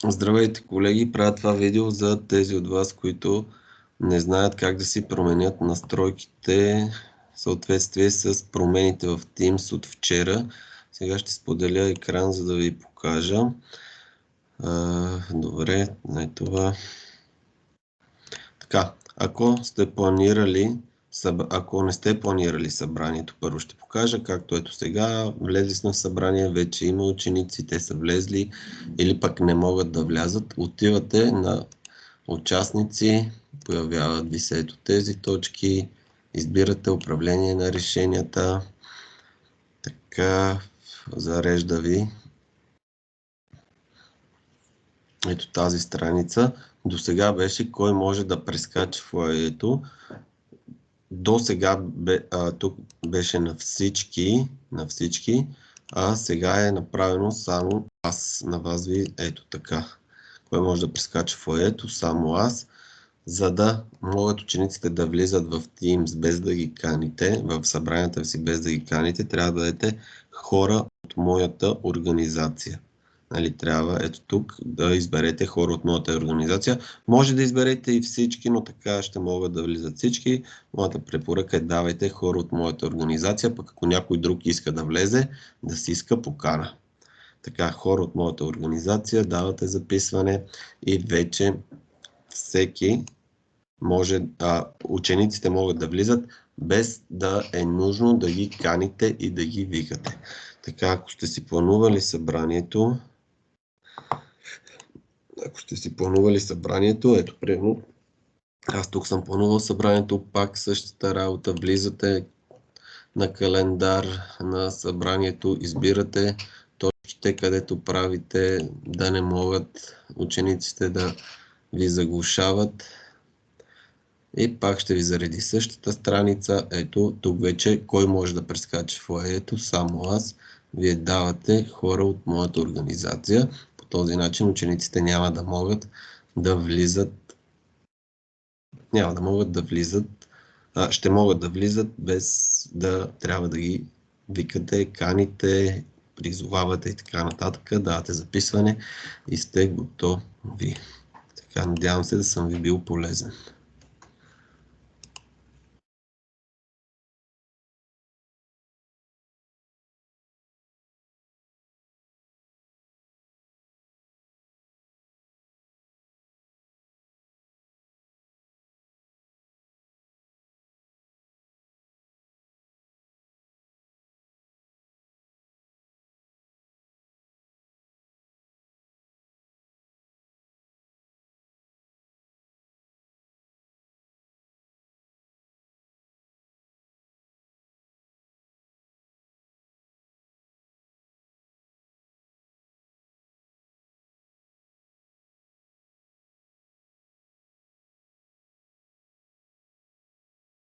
Здравейте, колеги! Правя това видео за тези от вас, които не знаят как да си променят настройките в съответствие с промените в Teams от вчера. Сега ще споделя екран, за да ви покажа. Добре, не това. Така, ако не сте планирали събранието, първо ще покажа, както ето сега, влезли сме в събрание, вече има ученици, те са влезли или пък не могат да влязат. Отивате на участници, появяват ви се ето тези точки, избирате управление на решенията, така, зарежда ви ето тази страница. До сега беше кой може да прескача фоайето. До сега тук беше на всички, а сега е направено само аз. На вас ви ето така. Кой може да прескача фоайето? Само аз. За да могат учениците да влизат в Teams без да ги каните, в събранията си без да ги каните, трябва да дадете хора от моята организация. Нали, трябва ето тук да изберете хора от моята организация. Може да изберете и всички, но така ще могат да влизат всички. Моята препоръка е давайте хора от моята организация, пък ако някой друг иска да влезе, да си иска покана. Така, хора от моята организация, давате записване и вече всеки може, учениците могат да влизат без да е нужно да ги каните и да ги викате. Така, ако сте си планували събранието, ето примерно, аз тук съм планувал събранието, пак същата работа, влизате на календар на събранието, избирате точките, където правите да не могат учениците да ви заглушават. И пак ще ви зареди същата страница. Ето, тук вече кой може да прескача фоайето? Само аз. Вие давате хора от моята организация. По този начин учениците няма да могат да влизат. Ще могат да влизат без да трябва да ги викате, каните, призовавате и така нататък. Давате записване и сте готови. Така, надявам се да съм ви бил полезен.